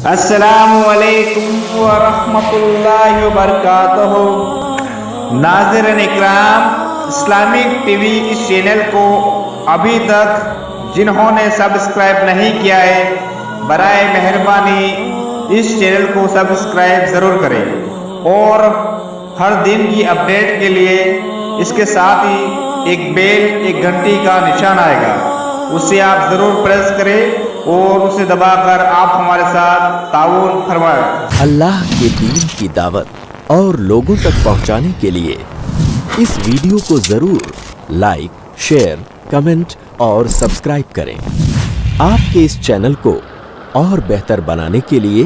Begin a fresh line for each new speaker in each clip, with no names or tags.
السلام علیکم ورحمۃ اللہ وبرکاتہ۔ ناظرین اکرام، اسلامک ٹی وی اس چینل کو ابھی تک جنہوں نے سبسکرائب نہیں کیا ہے، برائے مہربانی اس چینل کو سبسکرائب ضرور کریں اور ہر دن کی اپڈیٹ کے لیے اس کے ساتھ ہی ایک گھنٹی کا نشان آئے گا، اسے آپ ضرور پریس کریں اور اسے دبا کر آپ ہمارے ساتھ تعاون فرمائیں۔
اللہ کے دین کی دعوت اور لوگوں تک پہنچانے کے لیے اس ویڈیو کو ضرور لائک، شیئر، کمنٹ اور سبسکرائب کریں۔ آپ کے اس چینل کو اور بہتر بنانے کے لیے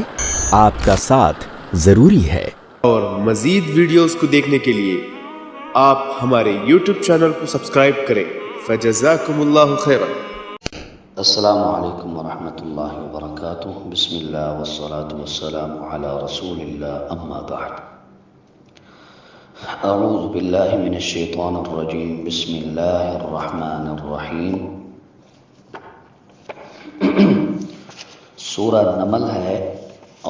آپ کا ساتھ ضروری ہے۔
اور مزید ویڈیوز کو دیکھنے کے لیے آپ ہمارے یوٹیوب چینل کو سبسکرائب کریں۔ فجزاکم اللہ خیرا۔
السلام علیکم ورحمۃ اللہ وبرکاتہ۔ بسم اللہ والصلاة والسلام علی رسول اللہ، اما بعد۔ اعوذ باللہ من الشیطان الرجیم، بسم اللہ الرحمن الرحیم۔ سورہ نمل ہے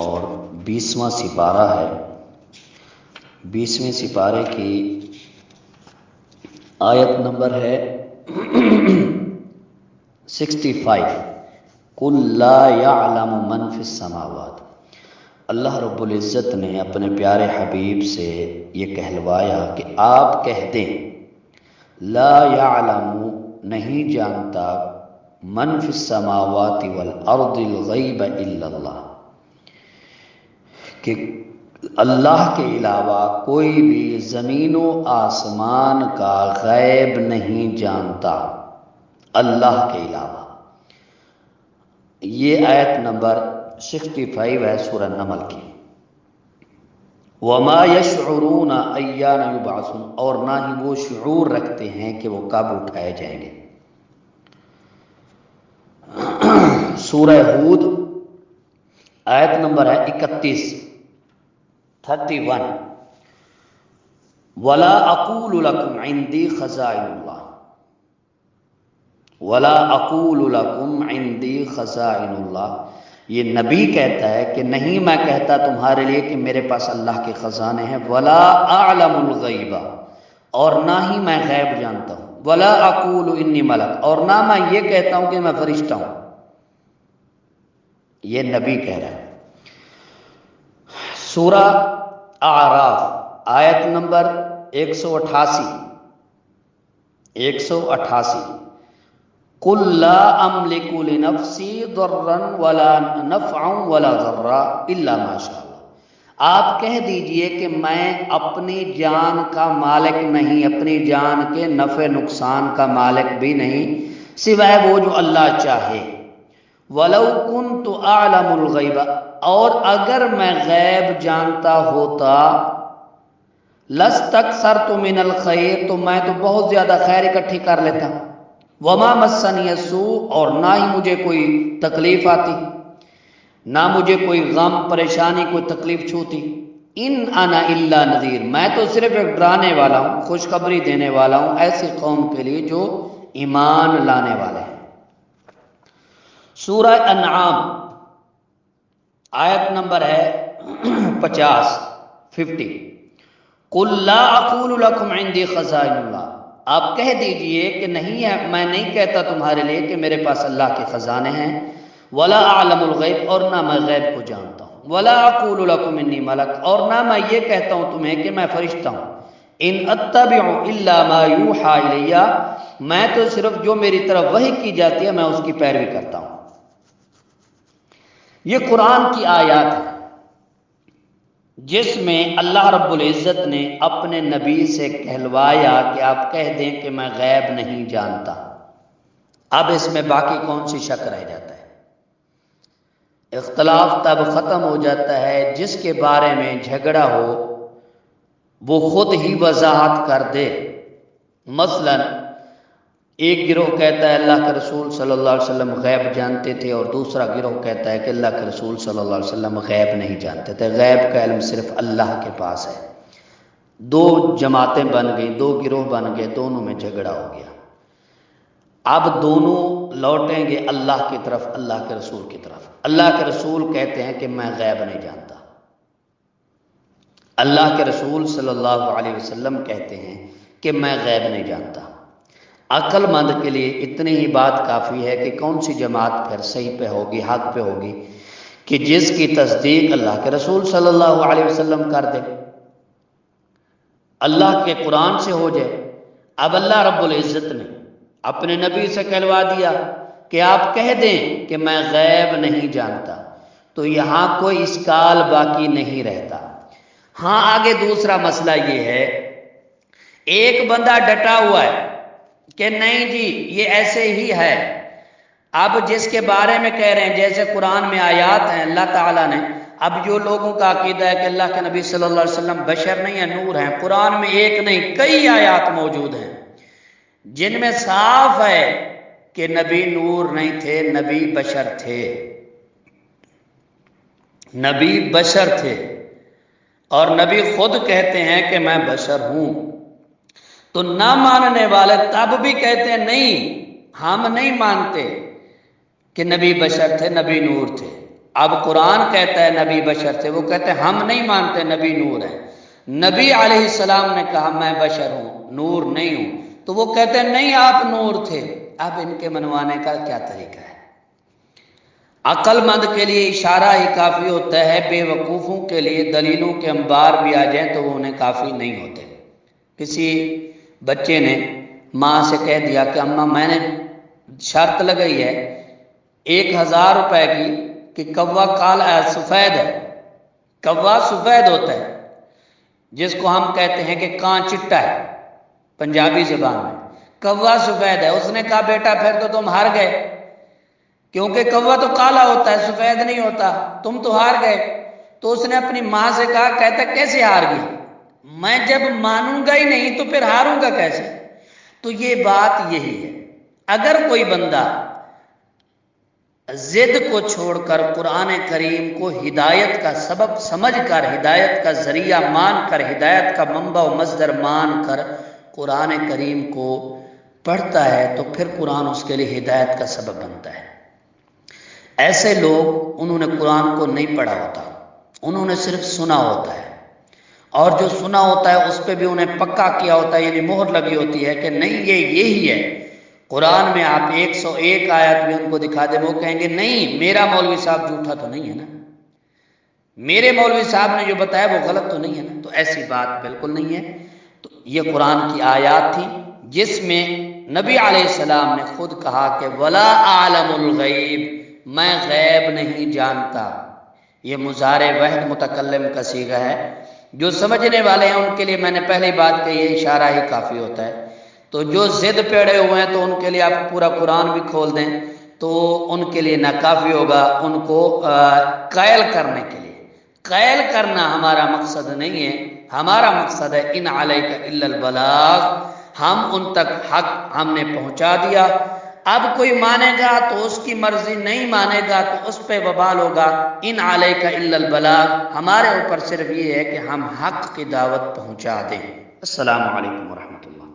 اور 20واں سپارہ ہے۔ 20ویں سپارے کی آیت نمبر ہے 65۔ قُلْ لَا يَعْلَمُ مَنْ فِي السَّمَاوَاتِ۔ اللہ رب العزت نے اپنے پیارے حبیب سے یہ کہلوایا کہ آپ کہہ دیں، لا يعلم، نہیں جانتا، من فی السماوات والارض الغیب الا اللہ، کہ اللہ کے علاوہ کوئی بھی زمین و آسمان کا غیب نہیں جانتا، اللہ کے علاوہ۔ یہ آیت نمبر 65 ہے سورہ نمل کی۔ وَمَا يَشْعُرُونَ أَيَّانَ يُبْعَثُونَ، اور نہ ہی وہ شعور رکھتے ہیں کہ وہ کب اٹھائے جائیں گے۔ سورہ ہود آیت نمبر ہے 31، 31۔ وَلَا أَقُولُ لَكُمْ عِنْدِي خَزَائِنُ اللَّهِ، وَلَا أَقُولُ لَكُمْ عِنْدِي خَزَائِنُ اللَّهِ، یہ نبی کہتا ہے کہ نہیں میں کہتا تمہارے لیے کہ میرے پاس اللہ کے خزانے ہیں۔ وَلَا أَعْلَمُ الْغَيْبَ، اور نہ ہی میں غیب جانتا ہوں۔ وَلَا أَقُولُ إِنِّي مَلَكٌ، اور نہ میں یہ کہتا ہوں کہ میں فرشتہ ہوں۔ یہ نبی کہہ رہا ہے۔ سورہ اعراف آیت نمبر 188، 188۔ قُلْ لَا أَمْلِكُ لِنَفْسِي ضَرًّا وَلَا نَفْعًا وَلَا ضَرًّا إِلَّا مَا شَاءَ اللَّهُ، آپ کہہ دیجئے کہ میں اپنی جان کا مالک نہیں، اپنی جان کے نفع نقصان کا مالک بھی نہیں، سوائے وہ جو اللہ چاہے۔ وَلَوْ كُنْتُ أَعْلَمُ الْغَيْبَ، اور اگر میں غیب جانتا ہوتا، لَاسْتَكْثَرْتُ مِنَ الْخَيْرِ، تو میں تو بہت زیادہ خیر اکٹھی کر لیتا۔ وَمَا مَسَّنِيَ السُّوءُ، اور نہ ہی مجھے کوئی تکلیف آتی، نہ مجھے کوئی غم پریشانی کوئی تکلیف چھوتی۔ ان انا الا نذیر، میں تو صرف ایک ڈرانے والا ہوں، خوشخبری دینے والا ہوں ایسی قوم کے لیے جو ایمان لانے والے ہیں۔ سورہ انعام آیت نمبر ہے 50۔ قُلْ لَا أَقُولُ لَكُمْ عِنْدِي خَزَائِنُ اللَّهِ، آپ کہہ دیجئے کہ نہیں ہے، میں نہیں کہتا تمہارے لیے کہ میرے پاس اللہ کے خزانے ہیں۔ وَلَا أَعْلَمُ الْغَيْبَ، اور نہ میں غیب کو جانتا ہوں۔ وَلَا أَقُولُ لَكُمْ إِنِّي مَلَكٌ، اور نہ میں یہ کہتا ہوں تمہیں کہ میں فرشتہ ہوں۔ إِنْ أَتَّبِعُ إِلَّا مَا يُوحَىٰ إِلَيَّ، میں تو صرف جو میری طرف وحی کی جاتی ہے میں اس کی پیروی کرتا ہوں۔ یہ قرآن کی آیات ہے جس میں اللہ رب العزت نے اپنے نبی سے کہلوایا کہ آپ کہہ دیں کہ میں غیب نہیں جانتا۔ اب اس میں باقی کون سی شک رہ جاتا ہے؟ اختلاف تب ختم ہو جاتا ہے جس کے بارے میں جھگڑا ہو وہ خود ہی وضاحت کر دے۔ مثلا ایک گروہ کہتا ہے اللہ کے رسول صلی اللہ علیہ وسلم غیب جانتے تھے، اور دوسرا گروہ کہتا ہے کہ اللہ کے رسول صلی اللہ علیہ وسلم غیب نہیں جانتے تھے، غیب کا علم صرف اللہ کے پاس ہے۔ دو جماعتیں بن گئیں، دو گروہ بن گئے، دونوں میں جھگڑا ہو گیا۔ اب دونوں لوٹیں گے اللہ کی طرف، اللہ کے رسول کی طرف۔ اللہ کے رسول کہتے ہیں کہ میں غیب نہیں جانتا، اللہ کے رسول صلی اللہ علیہ وسلم کہتے ہیں کہ میں غیب نہیں جانتا۔ عقل مند کے لیے اتنی ہی بات کافی ہے کہ کون سی جماعت پھر صحیح پہ ہوگی، حق پہ ہوگی، کہ جس کی تصدیق اللہ کے رسول صلی اللہ علیہ وسلم کر دے، اللہ کے قرآن سے ہو جائے۔ اب اللہ رب العزت نے اپنے نبی سے کہلوا دیا کہ آپ کہہ دیں کہ میں غیب نہیں جانتا، تو یہاں کوئی اشکال باقی نہیں رہتا۔ ہاں آگے دوسرا مسئلہ یہ ہے، ایک بندہ ڈٹا ہوا ہے کہ نہیں جی یہ ایسے ہی ہے۔ اب جس کے بارے میں کہہ رہے ہیں، جیسے قرآن میں آیات ہیں اللہ تعالیٰ نے، اب جو لوگوں کا عقیدہ ہے کہ اللہ کے نبی صلی اللہ علیہ وسلم بشر نہیں ہیں، نور ہیں، قرآن میں ایک نہیں کئی آیات موجود ہیں جن میں صاف ہے کہ نبی نور نہیں تھے، نبی بشر تھے، نبی بشر تھے، اور نبی خود کہتے ہیں کہ میں بشر ہوں۔ تو نہ ماننے والے تب بھی کہتے ہیں نہیں ہم نہیں مانتے کہ نبی بشر تھے، نبی نور تھے۔ اب قرآن کہتا ہے نبی بشر تھے، وہ کہتے ہیں ہم نہیں مانتے نبی نور ہے۔ نبی علیہ السلام نے کہا میں بشر ہوں، نور نہیں ہوں، تو وہ کہتے ہیں نہیں آپ نور تھے۔ اب ان کے منوانے کا کیا طریقہ ہے؟ عقل مند کے لیے اشارہ ہی کافی ہوتا ہے، بے وقوفوں کے لیے دلیلوں کے انبار بھی آ جائیں تو وہ انہیں کافی نہیں ہوتے۔ کسی بچے نے ماں سے کہہ دیا کہ اماں میں نے شرط لگائی ہے 1000 روپے کی کہ کوا کالا سفید ہے، کوا سفید ہوتا ہے جس کو ہم کہتے ہیں کہ کان چٹا ہے پنجابی زبان میں، کوا سفید ہے۔ اس نے کہا بیٹا پھر تو تم ہار گئے، کیونکہ کوا تو کالا ہوتا ہے سفید نہیں ہوتا، تم تو ہار گئے۔ تو اس نے اپنی ماں سے کہا، کہتا کیسے ہار گئی؟ میں جب مانوں گا ہی نہیں تو پھر ہاروں گا کیسے؟ تو یہ بات یہی ہے، اگر کوئی بندہ ضد کو چھوڑ کر قرآن کریم کو ہدایت کا سبب سمجھ کر، ہدایت کا ذریعہ مان کر، ہدایت کا منبع و مصدر مان کر قرآن کریم کو پڑھتا ہے تو پھر قرآن اس کے لیے ہدایت کا سبب بنتا ہے۔ ایسے لوگ انہوں نے قرآن کو نہیں پڑھا ہوتا، انہوں نے صرف سنا ہوتا ہے، اور جو سنا ہوتا ہے اس پہ بھی انہیں پکا کیا ہوتا ہے، یعنی مہر لگی ہوتی ہے کہ نہیں یہ یہی ہے۔ قرآن میں آپ 101 آیت بھی ان کو دکھا دیں، وہ کہیں گے نہیں میرا مولوی صاحب جھوٹا تو نہیں ہے نا، میرے مولوی صاحب نے جو بتایا وہ غلط تو نہیں ہے نا۔ تو ایسی بات بالکل نہیں ہے۔ تو یہ قرآن کی آیات تھی جس میں نبی علیہ السلام نے خود کہا کہ ولا اعلم الغیب، میں غیب نہیں جانتا۔ یہ مضارع وحد متکلم کا صیغہ ہے، جو سمجھنے والے ہیں ان کے لیے میں نے پہلی بات کہی ہے اشارہ ہی کافی ہوتا ہے۔ تو جو ضد پیڑے ہوئے ہیں تو ان کے لیے آپ پورا قرآن بھی کھول دیں تو ان کے لیے ناکافی ہوگا، ان کو قائل کرنے کے لیے۔ قائل کرنا ہمارا مقصد نہیں ہے، ہمارا مقصد ہے ان علیک الا البلاغ، ہم ان تک حق ہم نے پہنچا دیا۔ اب کوئی مانے گا تو اس کی مرضی، نہیں مانے گا تو اس پہ وبال ہوگا۔ ان علیک الا البلاغ، ہمارے اوپر صرف یہ ہے کہ ہم حق کی دعوت پہنچا دیں۔ السلام علیکم ورحمۃ اللہ۔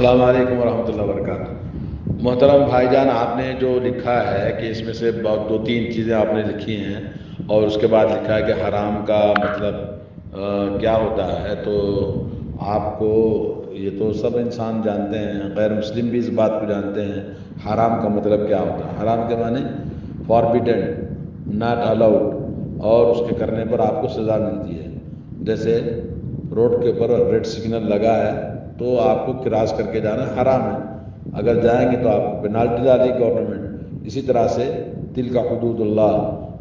السلام علیکم ورحمۃ اللہ وبرکاتہ۔ محترم بھائی جان، آپ نے جو لکھا ہے کہ اس میں سے دو تین چیزیں آپ نے لکھی ہیں اور اس کے بعد لکھا ہے کہ حرام کا مطلب کیا ہوتا ہے، تو آپ کو یہ تو سب انسان جانتے ہیں، غیر مسلم بھی اس بات کو جانتے ہیں حرام کا مطلب کیا ہوتا ہے۔ حرام کے معنی فاربیڈن، ناٹ الاؤڈ، اور اس کے کرنے پر آپ کو سزا ملتی ہے۔ جیسے روڈ کے اوپر ریڈ سگنل لگا ہے تو آپ کو کراس کر کے جانا حرام ہے، اگر جائیں گے تو آپ کو پینالٹی ڈالے گی گورنمنٹ۔ اسی طرح سے تلک حدود اللہ،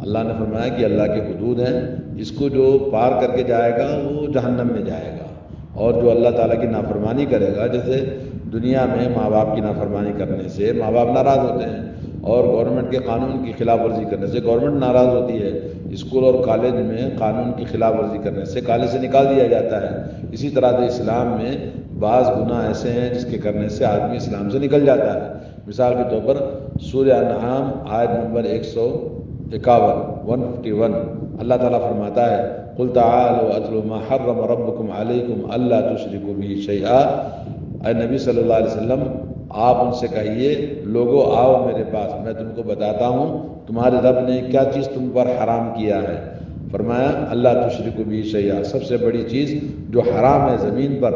اللہ نے فرمایا کہ اللہ کے حدود ہیں، اس کو جو پار کر کے جائے گا وہ جہنم میں جائے گا۔ اور جو اللہ تعالیٰ کی نافرمانی کرے گا، جیسے دنیا میں ماں باپ کی نافرمانی کرنے سے ماں باپ ناراض ہوتے ہیں، اور گورنمنٹ کے قانون کی خلاف ورزی کرنے سے گورنمنٹ ناراض ہوتی ہے، اسکول اور کالج میں قانون کی خلاف ورزی کرنے سے کالج سے نکال دیا جاتا ہے۔ اسی طرح سے اسلام میں بعض گناہ ایسے ہیں جس کے کرنے سے آدمی اسلام سے نکل جاتا ہے۔ مثال کے طور پر سورہ انعام آیت نمبر 151 اللہ تعالیٰ فرماتا ہے قل تعالوا اتل ما حرم ربکم علیکم الا تشرکوا به شیئا۔ اے نبی صلی اللہ علیہ وسلم، آپ ان سے کہیے لوگو آؤ میرے پاس، میں تم کو بتاتا ہوں تمہارے رب نے کیا چیز تم پر حرام کیا ہے۔ فرمایا اللہ تشرکوا به شیئا، سب سے بڑی چیز جو حرام ہے زمین پر،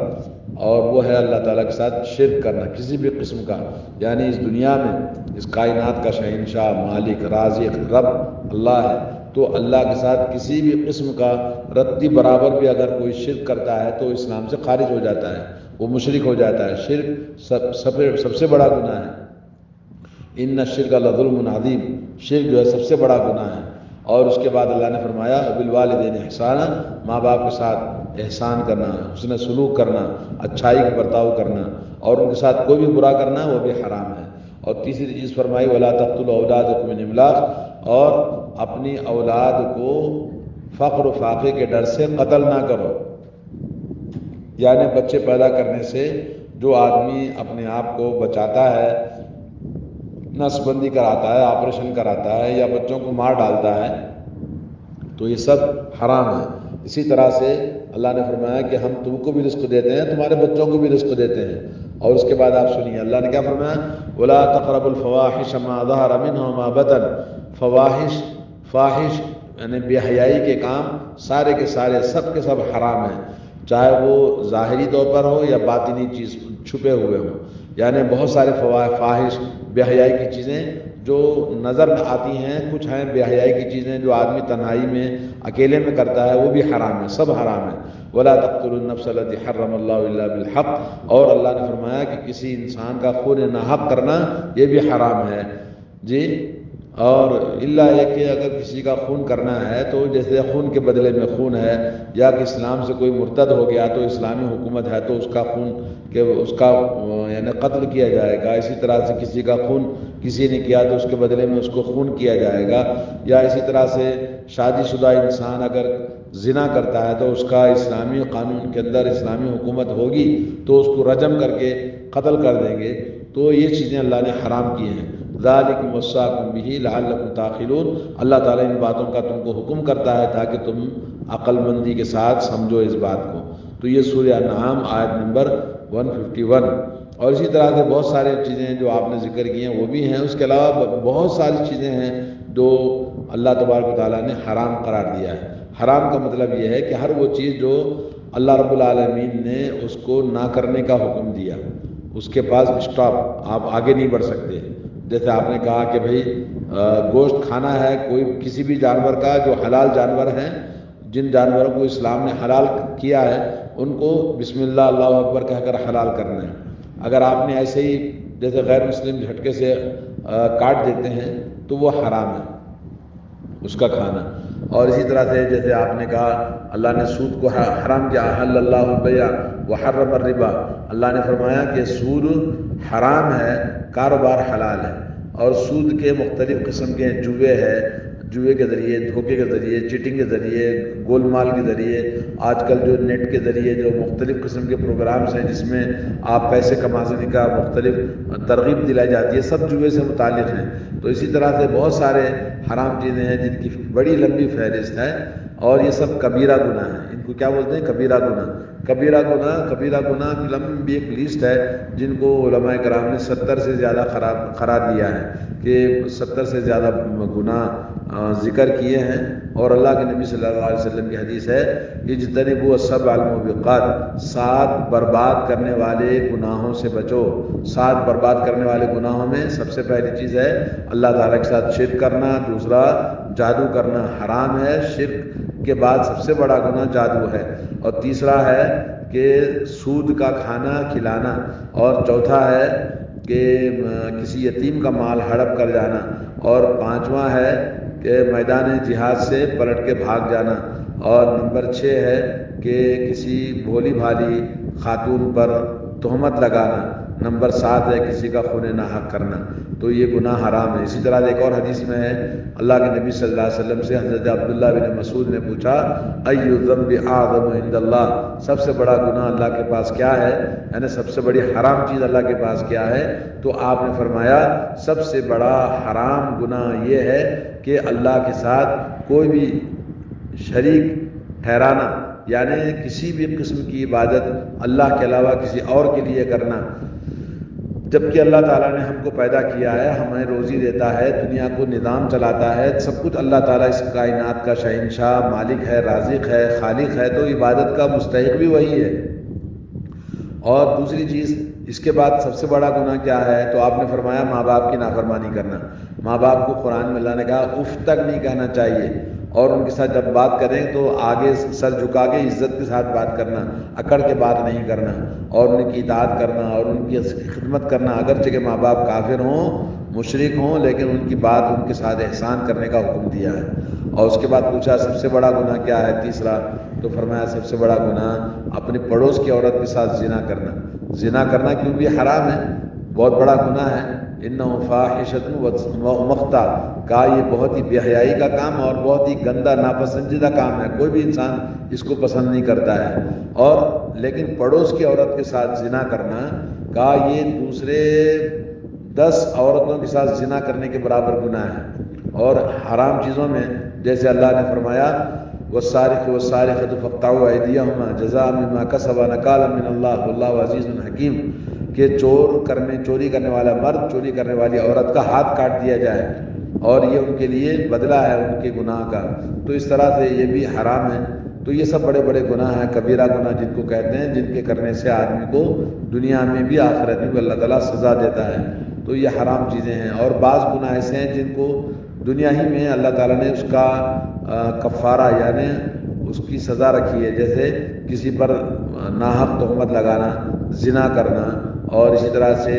اور وہ ہے اللہ تعالیٰ کے ساتھ شرک کرنا کسی بھی قسم کا۔ یعنی اس دنیا میں اس کائنات کا شہنشاہ، مالک، رازق، رب اللہ ہے، تو اللہ کے ساتھ کسی بھی قسم کا رتی برابر بھی اگر کوئی شرک کرتا ہے تو اسلام سے خارج ہو جاتا ہے، وہ مشرک ہو جاتا ہے۔ شرک سب سے بڑا گناہ ہے۔ ان الشرک لظلم عظیم، شرک جو ہے سب سے بڑا گناہ ہے۔ اور اس کے بعد اللہ نے فرمایا بالوالدین احسانا، ماں باپ کے ساتھ احسان کرنا، حسن سلوک کرنا، اچھائی کا برتاؤ کرنا، اور ان کے ساتھ کوئی بھی برا کرنا وہ بھی حرام ہے۔ اور تیسری چیز فرمائی ولا تقتلوا اولادکم من املاق، اور اپنی اولاد کو فقر و فاقے کے ڈر سے قتل نہ کرو۔ یعنی بچے پیدا کرنے سے جو آدمی اپنے آپ کو بچاتا ہے، نس بندی کراتا ہے، آپریشن کراتا ہے، یا بچوں کو مار ڈالتا ہے، تو یہ سب حرام ہے۔ اسی طرح سے اللہ نے فرمایا کہ ہم تم کو بھی رزق دیتے ہیں، تمہارے بچوں کو بھی رزق دیتے ہیں۔ اور اس کے بعد آپ سنیے اللہ نے کیا فرمایا ولا تقربوا الفواحش ما ظهر منها وما بطن۔ فاحش یعنی بے حیائی کے کام سارے کے سارے سب کے سب حرام ہیں، چاہے وہ ظاہری طور پر ہو یا باطنی چیز چھپے ہوئے ہوں۔ یعنی بہت سارے فاحش بے حیائی کی چیزیں جو نظر میں آتی ہیں، کچھ ہیں بے حیائی کی چیزیں جو آدمی تنہائی میں اکیلے میں کرتا ہے، وہ بھی حرام ہے، سب حرام ہے۔ ولا تقتلوا النفس التي حرم الله الا بالحق، اور اللہ نے فرمایا کہ کسی انسان کا خون ناحق کرنا یہ بھی حرام ہے جی۔ اور اللہ یہ کہ اگر کسی کا خون کرنا ہے تو جیسے خون کے بدلے میں خون ہے، یا کہ اسلام سے کوئی مرتد ہو گیا تو اسلامی حکومت ہے تو اس کا خون کہ اس کا یعنی قتل کیا جائے گا۔ اسی طرح سے کسی کا خون کسی نے کیا تو اس کے بدلے میں اس کو خون کیا جائے گا۔ یا اسی طرح سے شادی شدہ انسان اگر زنا کرتا ہے تو اس کا اسلامی قانون کے اندر اسلامی حکومت ہوگی تو اس کو رجم کر کے قتل کر دیں گے۔ تو یہ چیزیں اللہ نے حرام کی ہیں۔ ذالکم وصاکم بہ لعلکم تعقلون، اللہ تعالیٰ ان باتوں کا تم کو حکم کرتا ہے تاکہ تم عقل مندی کے ساتھ سمجھو اس بات کو۔ تو یہ سورہ انعام آیت نمبر 151۔ اور اسی طرح سے بہت ساری چیزیں جو آپ نے ذکر کی ہیں وہ بھی ہیں۔ اس کے علاوہ بہت ساری چیزیں ہیں جو اللہ تبارک و تعالیٰ نے حرام قرار دیا ہے۔ حرام کا مطلب یہ ہے کہ ہر وہ چیز جو اللہ رب العالمین نے اس کو نہ کرنے کا حکم دیا، اس کے پاس اسٹاپ، آپ آگے نہیں بڑھ سکتے۔ جیسے آپ نے کہا کہ بھئی گوشت کھانا ہے کوئی کسی بھی جانور کا جو حلال جانور ہیں، جن جانوروں کو اسلام نے حلال کیا ہے ان کو بسم اللہ اللہ اکبر کہہ کر حلال کرنا ہے۔ اگر آپ نے ایسے ہی جیسے غیر مسلم جھٹکے سے کاٹ دیتے ہیں تو وہ حرام ہے اس کا کھانا۔ اور اسی طرح سے جیسے آپ نے کہا اللہ نے سود کو حرام کیا، احل اللہ البیع وحرم الربا، اللہ نے فرمایا کہ سود حرام ہے، کاروبار حلال ہے۔ اور سود کے مختلف قسم کے جوئے ہے، جوئے کے ذریعے، دھوکے کے ذریعے، چیٹنگ کے ذریعے، گول مال کے ذریعے، آج کل جو نیٹ کے ذریعے جو مختلف قسم کے پروگرامز ہیں جس میں آپ پیسے کمانے کا مختلف ترغیب دلائی جاتی ہے، سب جوئے سے متعلق ہیں۔ تو اسی طرح سے بہت سارے حرام چیزیں ہیں جن کی بڑی لمبی فہرست ہے، اور یہ سب کبیرہ گناہ ہیں. ان کو کیا بولتے ہیں؟ کبیرہ گناہ. کبیرہ گناہ کی لمبی ایک لیسٹ ہے جن کو علماء کرام نے 70 سے زیادہ قرار دیا ہے کہ 70 سے زیادہ گناہ ذکر کیے ہیں. اور اللہ کے نبی صلی اللہ علیہ وسلم کی حدیث ہے اجتنبوا السبع الموبقات، 7 برباد کرنے والے گناہوں سے بچو. 7 برباد کرنے والے گناہوں میں سب سے پہلی چیز ہے اللہ تعالیٰ کے ساتھ شرک کرنا. دوسرا جادو کرنا حرام ہے، شرک کے بعد سب سے بڑا گناہ جادو ہے. اور تیسرا ہے کہ سود کا کھانا کھلانا. اور چوتھا ہے کہ کسی یتیم کا مال ہڑپ کر جانا. اور 5واں ہے کہ میدان جہاد سے پلٹ کے بھاگ جانا. اور نمبر 6 ہے کہ کسی بھولی بھالی خاتون پر تہمت لگانا. نمبر 7 ہے کسی کا خون ناحق کرنا. تو یہ گناہ حرام ہے. اسی طرح ایک اور حدیث میں ہے اللہ کے نبی صلی اللہ علیہ وسلم سے حضرت عبداللہ بن مسعود نے پوچھا ای الذنب اعظم عند اللہ، سب سے بڑا گناہ اللہ کے پاس کیا ہے، یعنی سب سے بڑی حرام چیز اللہ کے پاس کیا ہے؟ تو آپ نے فرمایا سب سے بڑا حرام گناہ یہ ہے کہ اللہ کے ساتھ کوئی بھی شریک ٹھہرانا، یعنی کسی بھی قسم کی عبادت اللہ کے علاوہ کسی اور کے لیے کرنا. جبکہ اللہ تعالیٰ نے ہم کو پیدا کیا ہے، ہمیں روزی دیتا ہے، دنیا کو نظام چلاتا ہے، سب کچھ اللہ تعالیٰ اس کائنات کا شہنشاہ مالک ہے، رازق ہے، خالق ہے، تو عبادت کا مستحق بھی وہی ہے. اور دوسری چیز اس کے بعد سب سے بڑا گناہ کیا ہے؟ تو آپ نے فرمایا ماں باپ کی نافرمانی کرنا. ماں باپ کو قرآن میں اللہ نے کہا اف تک نہیں کہنا چاہیے، اور ان کے ساتھ جب بات کریں تو آگے سر جھکا کے عزت کے ساتھ بات کرنا، اکڑ کے بات نہیں کرنا، اور ان کی اطاعت کرنا اور ان کی خدمت کرنا. اگرچہ کہ ماں باپ کافر ہوں، مشرک ہوں، لیکن ان کی بات ان کے ساتھ احسان کرنے کا حکم دیا ہے. اور اس کے بعد پوچھا سب سے بڑا گناہ کیا ہے تیسرا؟ تو فرمایا سب سے بڑا گناہ اپنے پڑوس کی عورت کے ساتھ زنا کرنا. زنا کرنا کیونکہ یہ حرام ہے، بہت بڑا گناہ ہے. انہ فاحشۃ ومقتا، کہا یہ بہت ہی بے حیائی کا کام اور بہت ہی گندا ناپسندیدہ کام ہے، کوئی بھی انسان اس کو پسند نہیں کرتا ہے. اور لیکن پڑوس کی عورت کے ساتھ زنا کرنا، کہا یہ دوسرے 10 عورتوں کے ساتھ زنا کرنے کے برابر گناہ ہے. اور حرام چیزوں میں جیسے اللہ نے فرمایا والسارق والسارقۃ فاقطعوا ایدیہما جزاء بما کسبا نکالا من اللہ واللہ عزیز حکیم، کہ چوری کرنے والا مرد چوری کرنے والی عورت کا ہاتھ کاٹ دیا جائے، اور یہ ان کے لیے بدلہ ہے ان کے گناہ کا. تو اس طرح سے یہ بھی حرام ہے. تو یہ سب بڑے بڑے گناہ ہیں، کبیرہ گناہ جن کو کہتے ہیں، جن کے کرنے سے آدمی کو دنیا میں بھی آخرت میں بھی اللہ تعالیٰ سزا دیتا ہے. تو یہ حرام چیزیں ہیں. اور بعض گناہ ایسے ہیں جن کو دنیا ہی میں اللہ تعالیٰ نے اس کا کفارہ یعنی اس کی سزا رکھی ہے، جیسے کسی پر ناحق تہمت لگانا، زنا کرنا، اور اسی طرح سے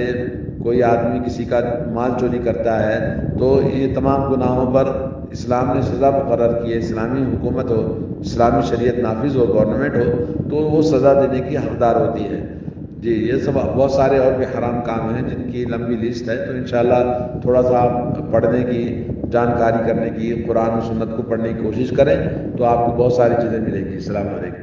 کوئی آدمی کسی کا مال چوری کرتا ہے. تو یہ تمام گناہوں پر اسلام نے سزا مقرر کی ہے. اسلامی حکومت ہو، اسلامی شریعت نافذ ہو، گورنمنٹ ہو، تو وہ سزا دینے کی حقدار ہوتی ہے. جی یہ سب بہت سارے اور بھی حرام کام ہیں جن کی لمبی لسٹ ہے. تو انشاءاللہ تھوڑا سا آپ پڑھنے کی، جانکاری کرنے کی، قرآن و سنت کو پڑھنے کی کوشش کریں تو آپ کو بہت ساری چیزیں ملیں گی. السلام علیکم.